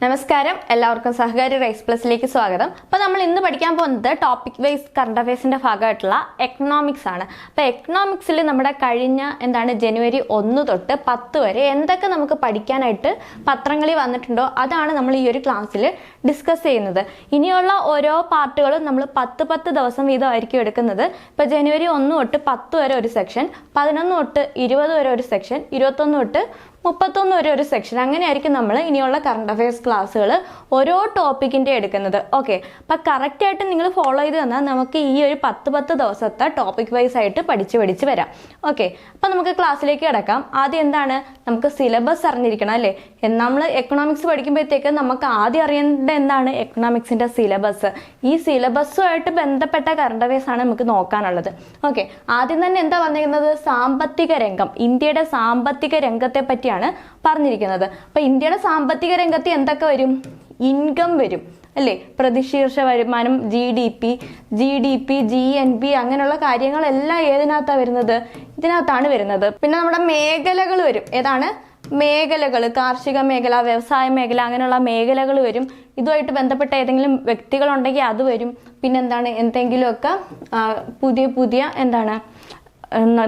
നമസ്കാരം, എല്ലാവർക്കും സഹകാരി റൈസ് പ്ലസിലേക്ക് സ്വാഗതം. അപ്പോൾ നമ്മൾ ഇന്ന് പഠിക്കാൻ പോകുന്നത് ടോപ്പിക് വൈസ് കറണ്ട് അഫയേഴ്സിന്റെ ഭാഗമായിട്ടുള്ള എക്കണോമിക്സ് ആണ്. അപ്പോൾ എക്കണോമിക്സിൽ നമ്മുടെ കഴിഞ്ഞ ജനുവരി 1 തൊട്ട് 10 വരെ എന്തൊക്കെ നമുക്ക് പഠിക്കാനായിട്ട് പത്രങ്ങളിൽ വന്നിട്ടുണ്ടോ അതാണ് നമ്മൾ ഈ ഒരു ക്ലാസ്സിൽ ഡിസ്കസ് ചെയ്യുന്നത്. ഇനിയുള്ള ഓരോ പാർട്ടുകളും നമ്മൾ 10 ദിവസം വീതമായിരിക്കും എടുക്കുന്നത്. ഇപ്പോൾ ജനുവരി 1 തൊട്ട് 10 വരെ ഒരു സെക്ഷൻ, 11 തൊട്ട് 20 വരെ ഒരു സെക്ഷൻ, 21 തൊട്ട് 31 വരെ ഒരു സെക്ഷൻ, അങ്ങനെയായിരിക്കും നമ്മൾ ഇനിയുള്ള കറണ്ട് അഫയേഴ്സ് ക്ലാസ്സുകൾ ഓരോ ടോപ്പിക്കിൻ്റെ എടുക്കുന്നത്. ഓക്കെ, അപ്പം കറക്റ്റായിട്ട് നിങ്ങൾ ഫോളോ ചെയ്ത് തന്നാൽ നമുക്ക് ഈ ഒരു 10 ദിവസത്തെ ടോപ്പിക് വൈസ് ആയിട്ട് പഠിച്ച് വരാം. ഓക്കെ, അപ്പം നമുക്ക് ക്ലാസ്സിലേക്ക് കിടക്കാം. ആദ്യം എന്താണ്, നമുക്ക് സിലബസ് അറിഞ്ഞിരിക്കണം അല്ലേ. നമ്മൾ എക്കണോമിക്സ് പഠിക്കുമ്പോഴത്തേക്ക് നമുക്ക് ആദ്യം അറിയേണ്ട എന്താണ് എക്കണോമിക്സിൻ്റെ സിലബസ്. ഈ സിലബസുമായിട്ട് ബന്ധപ്പെട്ട കറണ്ട് അഫയേഴ്സ് ആണ് നമുക്ക് നോക്കാനുള്ളത്. ഓക്കെ, ആദ്യം തന്നെ എന്താ പറഞ്ഞിരിക്കുന്നത്, സാമ്പത്തിക രംഗം, ഇന്ത്യയുടെ സാമ്പത്തിക രംഗത്തെ പറ്റി പറഞ്ഞിരിക്കുന്നത്. അപ്പൊ ഇന്ത്യയുടെ സാമ്പത്തിക രംഗത്ത് എന്തൊക്കെ വരും, ഇൻകം വരും അല്ലേ, പ്രതിശീർഷ വരുമാനം, GDP, GNP അങ്ങനെയുള്ള കാര്യങ്ങളെല്ലാം ഏതിനകത്താണ് വരുന്നത്, ഇതിനകത്താണ് വരുന്നത്. പിന്നെ നമ്മുടെ മേഖലകൾ വരും. ഏതാണ് മേഖലകൾ, കാർഷിക മേഖല, വ്യവസായ മേഖല, അങ്ങനെയുള്ള മേഖലകൾ വരും. ഇതുമായിട്ട് ബന്ധപ്പെട്ട ഏതെങ്കിലും വ്യക്തികളുണ്ടെങ്കിൽ അത് വരും. പിന്നെന്താണ്, എന്തെങ്കിലുമൊക്കെ പുതിയ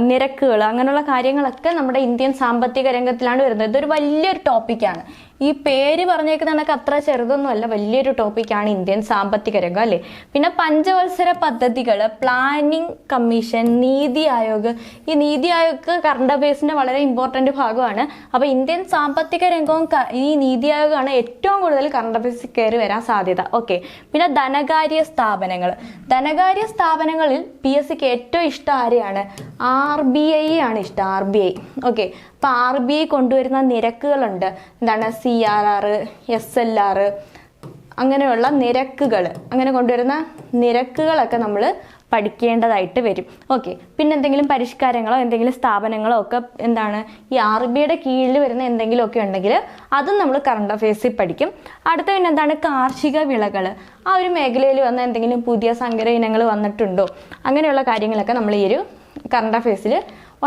നിരക്കുകൾ, അങ്ങനെയുള്ള കാര്യങ്ങളൊക്കെ നമ്മുടെ ഇന്ത്യൻ സാമ്പത്തിക രംഗത്തിലാണ് വരുന്നത്. ഇതൊരു വലിയൊരു ടോപ്പിക്കാണ്. ഈ പേര് പറഞ്ഞേക്കുന്നതൊക്കെ അത്ര ചെറുതൊന്നുമല്ല, വലിയൊരു ടോപ്പിക്കാണ് ഇന്ത്യൻ സാമ്പത്തിക രംഗം അല്ലേ. പിന്നെ പഞ്ചവത്സര പദ്ധതികൾ, പ്ലാനിംഗ് കമ്മീഷൻ, നീതി ആയോഗ്. ഈ നീതി ആയോഗ് കറണ്ട് അഫയേഴ്സിന്റെ വളരെ ഇമ്പോർട്ടന്റ് ഭാഗമാണ്. അപ്പോൾ ഇന്ത്യൻ സാമ്പത്തിക രംഗവും ഈ നീതി ആയോഗാണ് ഏറ്റവും കൂടുതൽ കറണ്ട് അഫയേഴ്സിൽ കയറി വരാൻ സാധ്യത. ഓക്കെ, പിന്നെ ധനകാര്യ സ്ഥാപനങ്ങളിൽ PSCക്ക് ഏറ്റവും ഇഷ്ടം ആരെയാണ്, RBI ആണ് ഇഷ്ടം, RBI. ഓക്കെ, അപ്പോൾ RBI കൊണ്ടുവരുന്ന നിരക്കുകളുണ്ട്. എന്താണ്, CRR, SLR, അങ്ങനെയുള്ള നിരക്കുകൾ, അങ്ങനെ കൊണ്ടുവരുന്ന നിരക്കുകളൊക്കെ നമ്മൾ പഠിക്കേണ്ടതായിട്ട് വരും. ഓക്കെ, പിന്നെ എന്തെങ്കിലും പരിഷ്കാരങ്ങളോ എന്തെങ്കിലും സ്ഥാപനങ്ങളോ ഒക്കെ ഈ RBIയുടെ കീഴിൽ വരുന്ന എന്തെങ്കിലുമൊക്കെ ഉണ്ടെങ്കിൽ അതും നമ്മൾ കറണ്ട് അഫയേഴ്സിൽ പഠിക്കും. അടുത്ത പിന്നെ കാർഷിക വിളകൾ, ആ ഒരു മേഖലയിൽ വന്ന എന്തെങ്കിലും പുതിയ സങ്കര ഇനങ്ങൾ വന്നിട്ടുണ്ടോ, അങ്ങനെയുള്ള കാര്യങ്ങളൊക്കെ നമ്മൾ ഈ ഒരു കറണ്ട് അഫയേഴ്സിൽ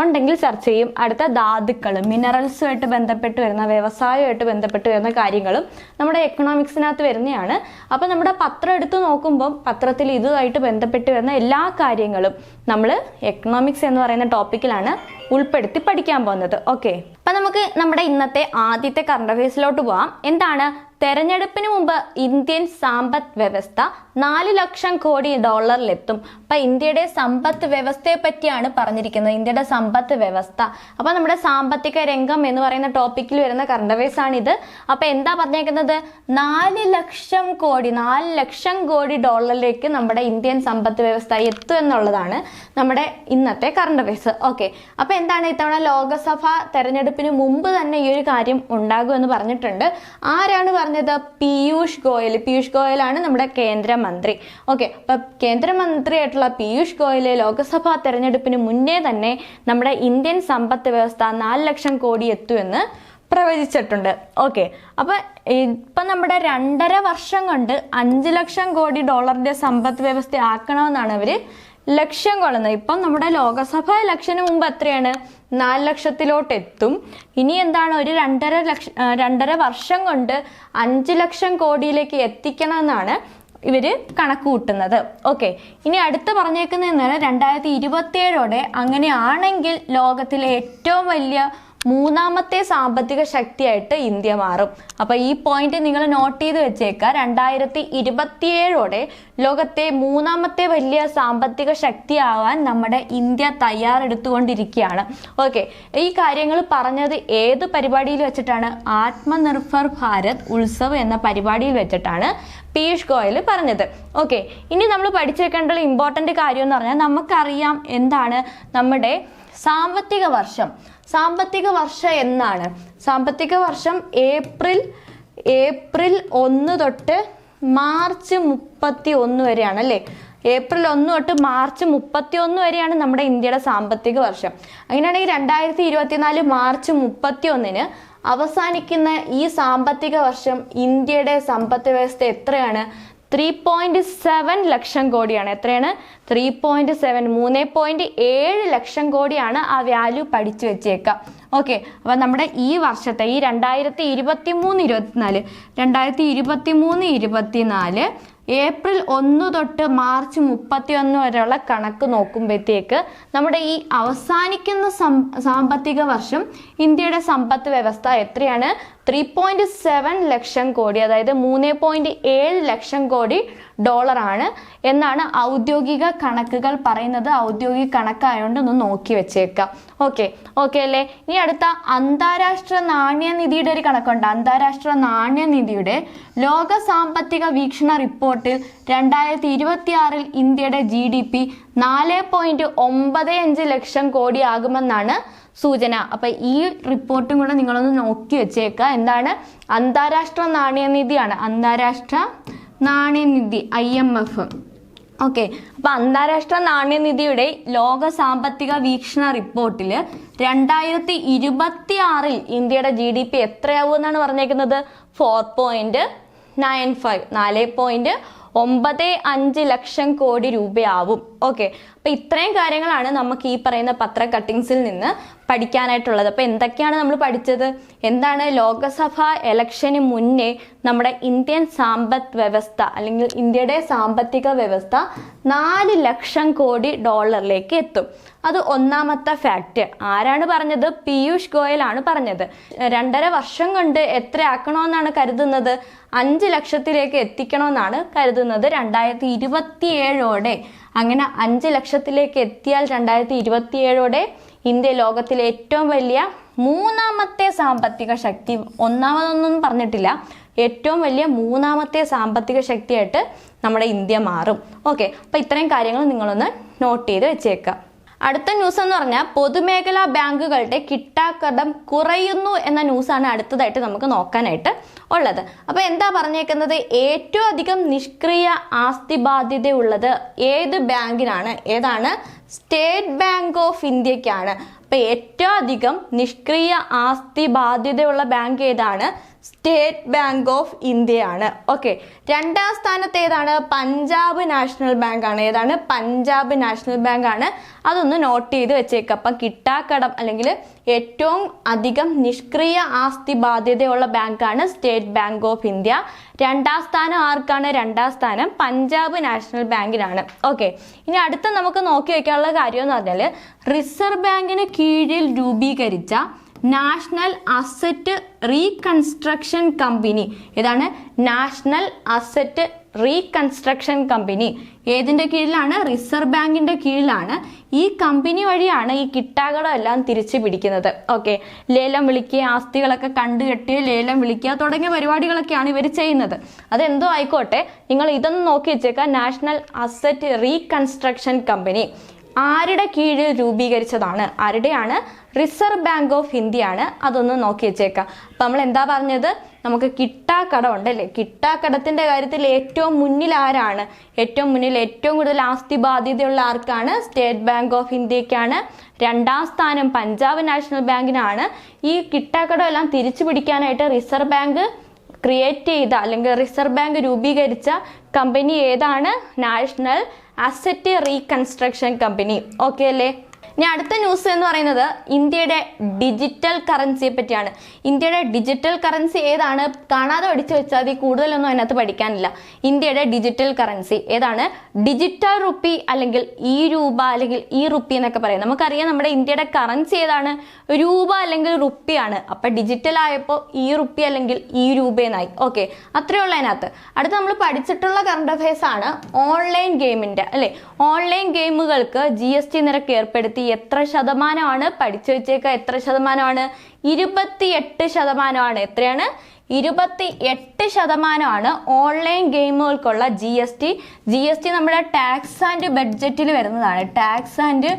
ഉണ്ടെങ്കിൽ ചർച്ച ചെയ്യും. അടുത്ത ധാതുക്കൾ, മിനറൽസുമായിട്ട് ബന്ധപ്പെട്ട് വരുന്ന, വ്യവസായമായിട്ട് ബന്ധപ്പെട്ട് വരുന്ന കാര്യങ്ങളും നമ്മുടെ എക്കണോമിക്സിനകത്ത് വരുന്നതാണ്. അപ്പം നമ്മുടെ പത്രം എടുത്ത് നോക്കുമ്പോൾ പത്രത്തിൽ ഇതുമായിട്ട് ബന്ധപ്പെട്ട് വരുന്ന എല്ലാ കാര്യങ്ങളും നമ്മൾ എക്കണോമിക്സ് എന്ന് പറയുന്ന ടോപ്പിക്കിലാണ് ഉൾപ്പെടുത്തി പഠിക്കാൻ പോകുന്നത്. ഓക്കെ, അപ്പം നമുക്ക് നമ്മുടെ ഇന്നത്തെ ആദ്യത്തെ കറണ്ട് അഫയേഴ്സിലോട്ട് പോവാം. എന്താണ്, തെരഞ്ഞെടുപ്പിന് മുമ്പ് ഇന്ത്യൻ സമ്പദ് വ്യവസ്ഥ 4 ലക്ഷം കോടി ഡോളറിലെത്തും. അപ്പൊ ഇന്ത്യയുടെ സമ്പദ് വ്യവസ്ഥയെ പറ്റിയാണ് പറഞ്ഞിരിക്കുന്നത്, ഇന്ത്യയുടെ സമ്പദ് വ്യവസ്ഥ. അപ്പൊ നമ്മുടെ സാമ്പത്തിക രംഗം എന്ന് പറയുന്ന ടോപ്പിക്കിൽ വരുന്ന കറണ്ട് അഫയേഴ്സ് ആണിത്. അപ്പൊ എന്താ പറഞ്ഞേക്കുന്നത്, 4 ലക്ഷം കോടി ഡോളറിലേക്ക് നമ്മുടെ ഇന്ത്യൻ സമ്പദ് വ്യവസ്ഥ എത്തും എന്നുള്ളതാണ് നമ്മുടെ ഇന്നത്തെ കറണ്ട് അഫയേഴ്സ്. ഓക്കെ, അപ്പൊ എന്താണ്, ഇത്തവണ ലോക്സഭാ തെരഞ്ഞെടുപ്പിന് മുമ്പ് തന്നെ ഈ ഒരു കാര്യം ഉണ്ടാകുമെന്ന് പറഞ്ഞിട്ടുണ്ട്. ആരാണ് പറഞ്ഞത്, പീയൂഷ് ഗോയലാണ് നമ്മുടെ കേന്ദ്രമന്ത്രി. ഓക്കെ, അപ്പൊ കേന്ദ്രമന്ത്രിയായിട്ടുള്ള പീയൂഷ് ഗോയല് ലോക്സഭാ തെരഞ്ഞെടുപ്പിന് മുന്നേ തന്നെ നമ്മുടെ ഇന്ത്യൻ സമ്പദ് വ്യവസ്ഥ 4 ലക്ഷം കോടി എത്തുമെന്ന് പ്രവചിച്ചിട്ടുണ്ട്. ഓക്കെ, അപ്പൊ ഇപ്പൊ നമ്മുടെ 2.5 വർഷം കൊണ്ട് 5 ലക്ഷം കോടി ഡോളറിന്റെ സമ്പദ് വ്യവസ്ഥ ആക്കണമെന്നാണ് അവര് ലക്ഷ്യം കൊള്ളുന്നത്. ഇപ്പം നമ്മുടെ ലോക്സഭാ ഇലക്ഷന് മുമ്പ് എത്രയാണ്, 4 ലക്ഷത്തിലോട്ട് എത്തും. ഇനി എന്താണ്, ഒരു 2.5 വർഷം കൊണ്ട് 5 ലക്ഷം കോടിയിലേക്ക് എത്തിക്കണമെന്നാണ് ഇവര് കണക്ക് കൂട്ടുന്നത്. ഓക്കെ, ഇനി അടുത്ത് പറഞ്ഞേക്കുന്നത് 2027 അങ്ങനെയാണെങ്കിൽ ലോകത്തിലെ ഏറ്റവും വലിയ 3ാമത്തെ സാമ്പത്തിക ശക്തിയായിട്ട് ഇന്ത്യ മാറും. അപ്പൊ ഈ പോയിന്റ് നിങ്ങൾ നോട്ട് ചെയ്ത് വെച്ചേക്കുക. 2027 ലോകത്തെ 3ാമത്തെ വലിയ സാമ്പത്തിക ശക്തിയാവാൻ നമ്മുടെ ഇന്ത്യ തയ്യാറെടുത്തുകൊണ്ടിരിക്കുകയാണ്. ഓക്കെ, ഈ കാര്യങ്ങൾ പറഞ്ഞത് ഏത് പരിപാടിയിൽ വെച്ചിട്ടാണ്, ആത്മനിർഭർ ഭാരത് ഉത്സവ് എന്ന പരിപാടിയിൽ വെച്ചിട്ടാണ് പീയൂഷ് ഗോയൽ പറഞ്ഞത്. ഓക്കെ, ഇനി നമ്മൾ പഠിച്ചേക്കേണ്ട ഇമ്പോർട്ടൻ്റ് കാര്യം എന്ന് പറഞ്ഞാൽ, നമുക്കറിയാം എന്താണ് നമ്മുടെ സാമ്പത്തിക വർഷം എന്നാണ്. സാമ്പത്തിക വർഷം ഏപ്രിൽ 1 തൊട്ട് മാർച്ച് 31 വരെയാണ് അല്ലേ. ഏപ്രിൽ 1 തൊട്ട് മാർച്ച് 31 വരെയാണ് നമ്മുടെ ഇന്ത്യയുടെ സാമ്പത്തിക വർഷം. അങ്ങനെയാണെങ്കിൽ 2024 മാർച്ച് 31 അവസാനിക്കുന്ന ഈ സാമ്പത്തിക വർഷം ഇന്ത്യയുടെ സമ്പദ് വ്യവസ്ഥ എത്രയാണ്, 3.7 ലക്ഷം കോടിയാണ്. എത്രയാണ്, 3.7 ലക്ഷം കോടിയാണ്. ആ വാല്യൂ പഠിച്ചു വെച്ചേക്കാം. ഓക്കെ, അപ്പം നമ്മുടെ ഈ വർഷത്തെ ഈ 2023-24 ഏപ്രിൽ 1 തൊട്ട് മാർച്ച് 31 വരെയുള്ള കണക്ക് നോക്കുമ്പോഴത്തേക്ക് നമ്മുടെ ഈ അവസാനിക്കുന്ന സാമ്പത്തിക വർഷം ഇന്ത്യയുടെ സമ്പത്ത് വ്യവസ്ഥ എത്രയാണ്? 3.7 ലക്ഷം കോടി, അതായത് 3.7 ലക്ഷം കോടി ഡോളറാണ് എന്നാണ് ഔദ്യോഗിക കണക്കുകൾ പറയുന്നത്. ഔദ്യോഗിക കണക്കായതുകൊണ്ട് ഒന്ന് നോക്കി വെച്ചേക്കാം. ഓക്കെ അല്ലേ? ഇനി അടുത്ത അന്താരാഷ്ട്ര നാണ്യനിധിയുടെ ഒരു കണക്കുണ്ട്. അന്താരാഷ്ട്ര നാണ്യനിധിയുടെ ലോക സാമ്പത്തിക വീക്ഷണ റിപ്പോർട്ടിൽ 2026 ഇന്ത്യയുടെ GDP 4.95 ലക്ഷം കോടി ആകുമെന്നാണ് സൂചന. അപ്പൊ ഈ റിപ്പോർട്ടും കൂടെ നിങ്ങളൊന്ന് നോക്കി വെച്ചേക്കുക. എന്താണ്? അന്താരാഷ്ട്ര നാണ്യനിധിയാണ്, അന്താരാഷ്ട്ര നാണ്യനിധി IMF. ഓക്കെ, അപ്പൊ അന്താരാഷ്ട്ര നാണ്യനിധിയുടെ ലോക സാമ്പത്തിക വീക്ഷണ റിപ്പോർട്ടിൽ 2026 ഇന്ത്യയുടെ GDP എത്രയാവും എന്നാണ് പറഞ്ഞേക്കുന്നത്? 4.95 ലക്ഷം കോടി രൂപയാവും. ഓക്കെ, അപ്പൊ ഇത്രയും കാര്യങ്ങളാണ് നമുക്ക് ഈ പറയുന്ന പത്ര കട്ടിങ്സിൽ നിന്ന് പഠിക്കാനായിട്ടുള്ളത്. അപ്പൊ എന്തൊക്കെയാണ് നമ്മൾ പഠിച്ചത്? എന്താണ് ലോകസഭാ ഇലക്ഷന് മുന്നേ നമ്മുടെ ഇന്ത്യൻ സമ്പദ് വ്യവസ്ഥ അല്ലെങ്കിൽ ഇന്ത്യയുടെ സാമ്പത്തിക വ്യവസ്ഥ 4 ലക്ഷം കോടി ഡോളറിലേക്ക് എത്തും. അത് ഒന്നാമത്തെ ഫാക്റ്റ്. ആരാണ് പറഞ്ഞത്? പീയൂഷ് ഗോയൽ ആണ് പറഞ്ഞത്. 2.5 വർഷം കൊണ്ട് എത്ര ആക്കണമെന്നാണ് കരുതുന്നത്? 5 ലക്ഷത്തിലേക്ക് എത്തിക്കണമെന്നാണ് കരുതുന്നത് 2027ഓടെ. അങ്ങനെ 5 ലക്ഷത്തിലേക്ക് എത്തിയാൽ 2027ഓടെ ഇന്ത്യ ലോകത്തിലെ ഏറ്റവും വലിയ 3ാമത്തെ സാമ്പത്തിക ശക്തി, ഒന്നാമതൊന്നും പറഞ്ഞിട്ടില്ല, ഏറ്റവും വലിയ 3ാമത്തെ സാമ്പത്തിക ശക്തിയായിട്ട് നമ്മുടെ ഇന്ത്യ മാറും. ഓക്കെ, അപ്പൊ ഇത്രയും കാര്യങ്ങൾ നിങ്ങളൊന്ന് നോട്ട് ചെയ്ത് വെച്ചേക്കാം. അടുത്ത ന്യൂസ് എന്ന് പറഞ്ഞാൽ പൊതുമേഖലാ ബാങ്കുകളുടെ കിട്ടാക്കടം കുറയുന്നു എന്ന ന്യൂസാണ് അടുത്തതായിട്ട് നമുക്ക് നോക്കാനായിട്ട് ഉള്ളത്. അപ്പൊ എന്താ പറഞ്ഞേക്കുന്നത്? ഏറ്റവും അധികം നിഷ്ക്രിയ ആസ്തി ബാധ്യതയുള്ളത് ഏത് ബാങ്കിനാണ്? ഏതാണ്? സ്റ്റേറ്റ് ബാങ്ക് ഓഫ് ഇന്ത്യക്കാണ്. അപ്പൊ ഏറ്റവും അധികം നിഷ്ക്രിയ ആസ്തി ബാധ്യതയുള്ള ബാങ്ക് ഏതാണ്? സ്റ്റേറ്റ് ബാങ്ക് ഓഫ് ഇന്ത്യയാണ്. ഓക്കെ, 2ാം സ്ഥാനത്ത് ഏതാണ്? പഞ്ചാബ് നാഷണൽ ബാങ്ക് ആണ്. ഏതാണ്? പഞ്ചാബ് നാഷണൽ ബാങ്ക് ആണ്. അതൊന്ന് നോട്ട് ചെയ്ത് വെച്ചേക്കുക. അപ്പം കിട്ടാക്കടം അല്ലെങ്കിൽ ഏറ്റവും അധികം നിഷ്ക്രിയ ആസ്തി ബാധ്യതയുള്ള ബാങ്കാണ് സ്റ്റേറ്റ് ബാങ്ക് ഓഫ് ഇന്ത്യ. 2ാം സ്ഥാനം ആർക്കാണ്? 2ാം സ്ഥാനം പഞ്ചാബ് നാഷണൽ ബാങ്കിനാണ്. ഓക്കെ, ഇനി അടുത്ത നമുക്ക് നോക്കി വെക്കാനുള്ള കാര്യം എന്ന് പറഞ്ഞാൽ റിസർവ് ബാങ്കിന് കീഴിൽ രൂപീകരിച്ച നാഷണൽ അസറ്റ് റീകൺസ്ട്രക്ഷൻ കമ്പനി. ഇതാണ് നാഷണൽ അസറ്റ് റീകൺസ്ട്രക്ഷൻ കമ്പനി. ഏതിൻ്റെ കീഴിലാണ്? റിസർവ് ബാങ്കിന്റെ കീഴിലാണ്. ഈ കമ്പനി വഴിയാണ് ഈ കിട്ടാക്കടം എല്ലാം തിരിച്ചു പിടിക്കുന്നത്. ഓക്കെ, ലേലം വിളിക്കുക, ആസ്തികളൊക്കെ കണ്ടുകെട്ടി ലേലം വിളിക്കുക തുടങ്ങിയ പരിപാടികളൊക്കെയാണ് ഇവർ ചെയ്യുന്നത്. അതെന്തോ ആയിക്കോട്ടെ, നിങ്ങൾ ഇതൊന്ന് നോക്കി വെച്ചേക്കാം. നാഷണൽ അസറ്റ് റീകൺസ്ട്രക്ഷൻ കമ്പനി ആരുടെ കീഴിൽ രൂപീകരിച്ചതാണ്? ആരുടെയാണ്? റിസർവ് ബാങ്ക് ഓഫ് ഇന്ത്യ ആണ്. അതൊന്ന് നോക്കി വെച്ചേക്കാം. അപ്പം നമ്മൾ എന്താ പറഞ്ഞത്? നമുക്ക് കിട്ടാക്കടം ഉണ്ടല്ലേ? കിട്ടാക്കടത്തിന്റെ കാര്യത്തിൽ ഏറ്റവും മുന്നിൽ ആരാണ്? ഏറ്റവും മുന്നിൽ ഏറ്റവും കൂടുതൽ ആസ്തി ബാധ്യതയുള്ള ആർക്കാണ്? സ്റ്റേറ്റ് ബാങ്ക് ഓഫ് ഇന്ത്യക്കാണ്. 2ാം സ്ഥാനം പഞ്ചാബ് നാഷണൽ ബാങ്കിനാണ്. ഈ കിട്ടാക്കടം എല്ലാം തിരിച്ചു പിടിക്കാനായിട്ട് റിസർവ് ബാങ്ക് ക്രിയേറ്റ് ചെയ്ത അല്ലെങ്കിൽ റിസർവ് ബാങ്ക് രൂപീകരിച്ച കമ്പനി ഏതാണ്? National asset reconstruction company. Okay അല്ലേ? ഇനി അടുത്ത ന്യൂസ് എന്ന് പറയുന്നത് ഇന്ത്യയുടെ ഡിജിറ്റൽ കറൻസിയെ പറ്റിയാണ്. ഇന്ത്യയുടെ ഡിജിറ്റൽ കറൻസി ഏതാണ്? കാണാതെ പഠിച്ചു വെച്ചാൽ മതി, കൂടുതലൊന്നും അതിനകത്ത് പഠിക്കാനില്ല. ഇന്ത്യയുടെ ഡിജിറ്റൽ കറൻസി ഏതാണ്? ഡിജിറ്റൽ റുപ്പി അല്ലെങ്കിൽ ഈ രൂപ അല്ലെങ്കിൽ ഈ റുപ്പി എന്നൊക്കെ പറയും. നമുക്കറിയാം നമ്മുടെ ഇന്ത്യയുടെ കറൻസി ഏതാണ്? രൂപ അല്ലെങ്കിൽ റുപ്പിയാണ്. അപ്പൊ ഡിജിറ്റൽ ആയപ്പോൾ ഈ റുപ്പി അല്ലെങ്കിൽ ഈ രൂപയെന്നായി. ഓക്കെ, അത്രേ ഉള്ള അതിനകത്ത്. അടുത്ത് നമ്മൾ പഠിച്ചിട്ടുള്ള കറണ്ട് അഫയേഴ്സ് ആണ് ഓൺലൈൻ ഗെയിമിന്റെ അല്ലെ. ഓൺലൈൻ ഗെയിമുകൾക്ക് GST നിരക്ക് ഏർപ്പെടുത്തി. എത്ര ശതമാനമാണ്? പഠിച്ചു വെച്ചേക്കുക. എത്ര ശതമാനമാണ്? 28%. എത്രയാണ്? 28% ഓൺലൈൻ ഗെയിമുകൾക്കുള്ള GST നമ്മുടെ ടാക്സ് ആൻഡ് ബഡ്ജറ്റിൽ വരുന്നതാണ്. ടാക്സ് ആൻഡ്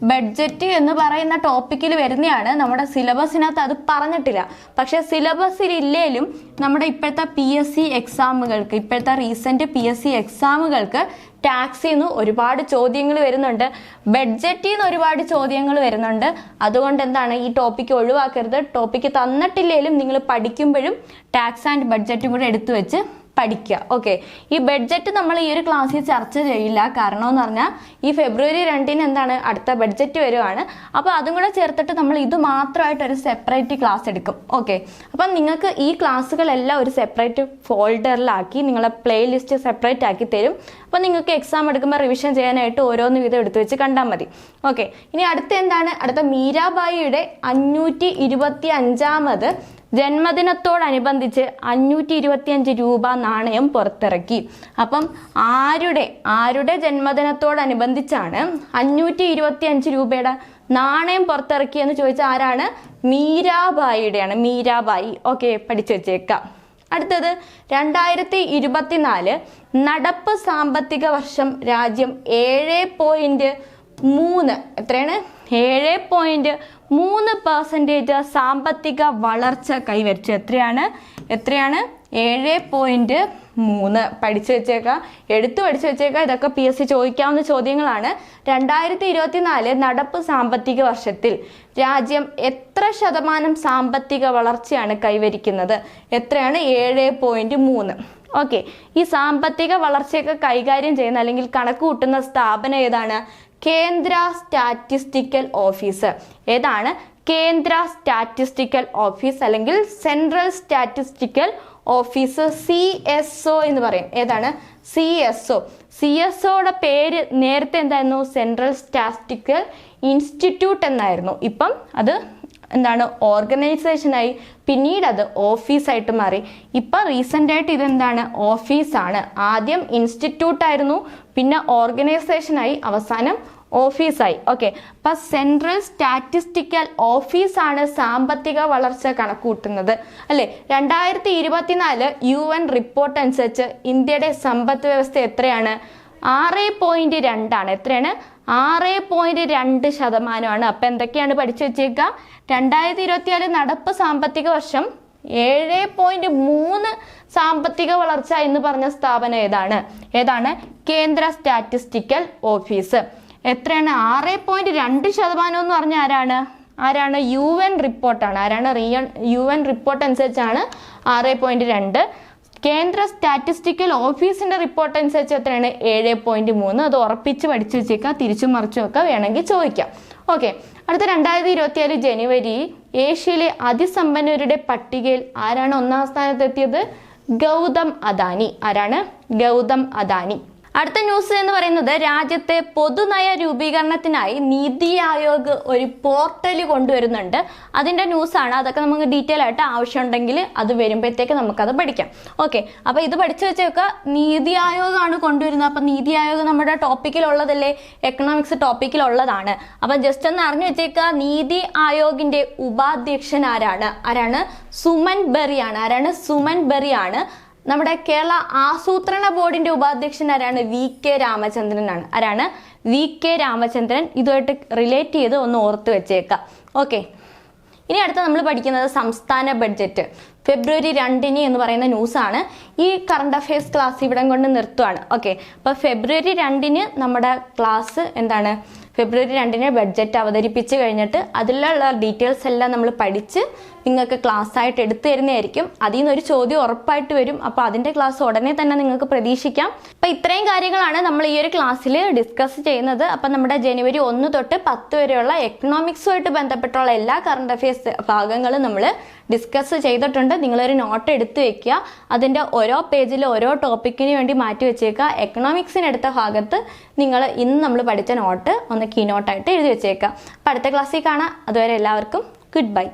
ബഡ്ജറ്റ് എന്ന് പറയുന്ന ടോപ്പിക്കിൽ വരുന്നതാണ്. നമ്മുടെ സിലബസിനകത്ത് അത് പറഞ്ഞിട്ടില്ല. പക്ഷെ സിലബസിൽ ഇല്ലേലും നമ്മുടെ ഇപ്പോഴത്തെ PSC എക്സാമുകൾക്ക്, ഇപ്പോഴത്തെ റീസെന്റ് PSC എക്സാമുകൾക്ക് ടാക്സിൽ നിന്ന് ഒരുപാട് ചോദ്യങ്ങൾ വരുന്നുണ്ട്, ബഡ്ജറ്റിൽ നിന്ന് ഒരുപാട് ചോദ്യങ്ങൾ വരുന്നുണ്ട്. അതുകൊണ്ട് എന്താണ്, ഈ ടോപ്പിക്ക് ഒഴിവാക്കരുത്. ടോപ്പിക്ക് തന്നിട്ടില്ലേലും നിങ്ങൾ പഠിക്കുമ്പോഴും ടാക്സ് ആൻഡ് ബഡ്ജറ്റും കൂടെ എടുത്തു വെച്ച് പഠിക്കുക. ഓക്കെ, ഈ ബഡ്ജറ്റ് നമ്മൾ ഈ ഒരു ക്ലാസ്സിൽ ചർച്ച ചെയ്യില്ല. കാരണം എന്ന് പറഞ്ഞാൽ ഈ ഫെബ്രുവരി 2 എന്താണ് അടുത്ത ബഡ്ജറ്റ് വരുവാണ്. അപ്പോൾ അതും കൂടെ ചേർത്തിട്ട് നമ്മൾ ഇത് മാത്രമായിട്ട് ഒരു സെപ്പറേറ്റ് ക്ലാസ് എടുക്കും. ഓക്കെ, അപ്പം നിങ്ങൾക്ക് ഈ ക്ലാസ്സുകളെല്ലാം ഒരു സെപ്പറേറ്റ് ഫോൾഡറിലാക്കി നിങ്ങളെ പ്ലേലിസ്റ്റ് സെപ്പറേറ്റ് ആക്കി തരും. അപ്പോൾ നിങ്ങൾക്ക് എക്സാം എടുക്കുമ്പോൾ റിവിഷൻ ചെയ്യാനായിട്ട് ഓരോന്ന് വീതം എടുത്തു വെച്ച് കണ്ടാൽ മതി. ഓക്കെ, ഇനി അടുത്ത എന്താണ്, അടുത്ത മീരാബായിയുടെ 525ാമത് ജന്മദിനത്തോടനുബന്ധിച്ച് 525 രൂപ നാണയം പുറത്തിറക്കി. അപ്പം ആരുടെ ജന്മദിനത്തോടനുബന്ധിച്ചാണ് 525 രൂപയുടെ നാണയം പുറത്തിറക്കിയെന്ന് ചോദിച്ചാൽ ആരാണ്? മീരാബായിയുടെയാണ്, മീരാബായി. ഓക്കെ, പഠിച്ചു വെച്ചേക്കാം. അടുത്തത് 2024 നടപ്പ് സാമ്പത്തിക വർഷം രാജ്യം 7.3 എത്രയാണ്? 7.3% സാമ്പത്തിക വളർച്ച കൈവരിച്ചു. എത്രയാണ്? 7.3. പഠിച്ചു വെച്ചേക്കാം, പഠിച്ചു വെച്ചേക്കാം. ഇതൊക്കെ PSC ചോദിക്കാവുന്ന ചോദ്യങ്ങളാണ്. 2024 നടപ്പ് സാമ്പത്തിക വർഷത്തിൽ രാജ്യം എത്ര ശതമാനം സാമ്പത്തിക വളർച്ചയാണ് കൈവരിക്കുന്നത്? എത്രയാണ്? 7.3. ഓക്കെ, ഈ സാമ്പത്തിക വളർച്ചയൊക്കെ കൈകാര്യം ചെയ്യുന്ന അല്ലെങ്കിൽ കണക്ക് കൂട്ടുന്ന സ്ഥാപനം ഏതാണ്? കേന്ദ്ര സ്റ്റാറ്റിസ്റ്റിക്കൽ ഓഫീസ്. ഏതാണ്? കേന്ദ്ര സ്റ്റാറ്റിസ്റ്റിക്കൽ ഓഫീസ് അല്ലെങ്കിൽ സെൻട്രൽ സ്റ്റാറ്റിസ്റ്റിക്കൽ ഓഫീസ്, CSO എന്ന് പറയും. ഏതാണ്? CSO. CSOയുടെ പേര് നേരത്തെ എന്തായിരുന്നു? സെൻട്രൽ സ്റ്റാറ്റിസ്റ്റിക്കൽ ഇൻസ്റ്റിറ്റ്യൂട്ട് എന്നായിരുന്നു. ഇപ്പം അത് എന്താണ്? ഓർഗനൈസേഷനായി, പിന്നീട് അത് ഓഫീസായിട്ട് മാറി. ഇപ്പം റീസെൻ്റ് ആയിട്ട് ഇതെന്താണ്? ഓഫീസാണ്. ആദ്യം ഇൻസ്റ്റിറ്റ്യൂട്ട് ആയിരുന്നു, പിന്നെ ഓർഗനൈസേഷനായി, അവസാനം ഓഫീസായി. ഓക്കെ, അപ്പം സെൻട്രൽ സ്റ്റാറ്റിസ്റ്റിക്കൽ ഓഫീസാണ് സാമ്പത്തിക വളർച്ച കണക്കൂട്ടുന്നത് അല്ലേ. 2024 UN റിപ്പോർട്ട് അനുസരിച്ച് ഇന്ത്യയുടെ സമ്പദ് വ്യവസ്ഥ എത്രയാണ്? 6.2 ആണ്. എത്രയാണ്? 6.2%. അപ്പം എന്തൊക്കെയാണ് പഠിച്ചു വെച്ചേക്കുക? 2024 നടപ്പ് സാമ്പത്തിക വർഷം 7.3 സാമ്പത്തിക വളർച്ച എന്ന് പറഞ്ഞ സ്ഥാപനം ഏതാണ്? കേന്ദ്ര സ്റ്റാറ്റിസ്റ്റിക്കൽ ഓഫീസ്. എത്രയാണ്? 6.2% എന്ന് പറഞ്ഞാൽ ആരാണ്? UN റിപ്പോർട്ടാണ്. ആരാണ്? UN റിപ്പോർട്ട് അനുസരിച്ചാണ് 6.2. കേന്ദ്ര സ്റ്റാറ്റിസ്റ്റിക്കൽ ഓഫീസിന്റെ റിപ്പോർട്ട് അനുസരിച്ച് എത്രയാണ്? 7.3. അത് ഉറപ്പിച്ച് പഠിച്ചു വെച്ചേക്കാം, തിരിച്ചും മറിച്ചും ഒക്കെ വേണമെങ്കിൽ ചോദിക്കാം. ഓക്കെ, അടുത്ത 2024 ജനുവരി ഏഷ്യയിലെ അതിസമ്പന്നരുടെ പട്ടികയിൽ ആരാണ് 1ാം സ്ഥാനത്തെത്തിയത്? ഗൗതം അദാനി. ആരാണ്? ഗൗതം അദാനി. അടുത്ത ന്യൂസ് എന്ന് പറയുന്നത് രാജ്യത്തെ പൊതുനയ രൂപീകരണത്തിനായി നീതി ആയോഗ് ഒരു പോർട്ടൽ കൊണ്ടുവരുന്നുണ്ട്. അതിൻ്റെ ന്യൂസാണ്. അതൊക്കെ നമുക്ക് ഡീറ്റെയിൽ ആയിട്ട് ആവശ്യമുണ്ടെങ്കിൽ അത് വരുമ്പോഴത്തേക്ക് നമുക്കത് പഠിക്കാം. ഓക്കെ, അപ്പോൾ ഇത് പഠിച്ചു വെച്ചേക്കുക. നീതി ആയോഗാണ് കൊണ്ടുവരുന്നത്. അപ്പം നീതി ആയോഗ് നമ്മുടെ ടോപ്പിക്കിലുള്ളതല്ലേ, എക്കണോമിക്സ് ടോപ്പിക്കിലുള്ളതാണ്. അപ്പം ജസ്റ്റ് ഒന്ന് അറിഞ്ഞു വെച്ചേക്കുക. നീതി ആയോഗിൻ്റെ ഉപാധ്യക്ഷൻ ആരാണ്? സുമൻ ബെറിയാണ്. ആരാണ്? സുമൻ ബെറിയാണ്. നമ്മുടെ കേരള ആസൂത്രണ ബോർഡിന്റെ ഉപാധ്യക്ഷൻ ആരാണ്? VK രാമചന്ദ്രനാണ്. ആരാണ്? VK രാമചന്ദ്രൻ. ഇതുമായിട്ട് റിലേറ്റ് ചെയ്ത് ഒന്ന് ഓർത്ത് വെച്ചേക്കാം. ഓക്കെ, ഇനി അടുത്ത നമ്മൾ പഠിക്കുന്നത് സംസ്ഥാന ബഡ്ജറ്റ് ഫെബ്രുവരി 2 എന്ന് പറയുന്ന ന്യൂസാണ്. ഈ കറണ്ട് അഫയേഴ്സ് ക്ലാസ് ഇവിടം കൊണ്ട് നിർത്തുവാണ്. ഓക്കെ, അപ്പോൾ ഫെബ്രുവരി 2 നമ്മുടെ ക്ലാസ് എന്താണ്? ഫെബ്രുവരി 2 ബഡ്ജറ്റ് അവതരിപ്പിച്ച് കഴിഞ്ഞിട്ട് അതിലുള്ള ഡീറ്റെയിൽസ് എല്ലാം നമ്മൾ പഠിച്ച് നിങ്ങൾക്ക് ക്ലാസ് ആയിട്ട് എടുത്തു തരുന്നതായിരിക്കും. അതിൽ നിന്നൊരു ചോദ്യം ഉറപ്പായിട്ട് വരും. അപ്പോൾ അതിൻ്റെ ക്ലാസ് ഉടനെ തന്നെ നിങ്ങൾക്ക് പ്രതീക്ഷിക്കാം. അപ്പോൾ ഇത്രയും കാര്യങ്ങളാണ് നമ്മൾ ഈ ഒരു ക്ലാസ്സിൽ ഡിസ്കസ് ചെയ്യുന്നത്. അപ്പം നമ്മുടെ ജനുവരി 1 തൊട്ട് 10 വരെയുള്ള എക്കണോമിക്സുമായിട്ട് ബന്ധപ്പെട്ടുള്ള എല്ലാ കറണ്ട് അഫയേഴ്സ് ഭാഗങ്ങളും നമ്മൾ ഡിസ്കസ് ചെയ്തിട്ടുണ്ട്. നിങ്ങളൊരു നോട്ട് എടുത്ത് വെക്കുക. അതിൻ്റെ ഓരോ പേജിൽ ഓരോ ടോപ്പിക്കിന് വേണ്ടി മാറ്റി വെച്ചേക്കുക. എക്കണോമിക്സിനെടുത്ത ഭാഗത്ത് നിങ്ങൾ ഇന്ന് നമ്മൾ പഠിച്ച നോട്ട് ഒന്ന് കീ നോട്ടായിട്ട് എഴുതി വെച്ചേക്കുക. അപ്പോൾ അടുത്ത ക്ലാസ്സിൽ കാണാം. അതുവരെ എല്ലാവർക്കും ഗുഡ് ബൈ.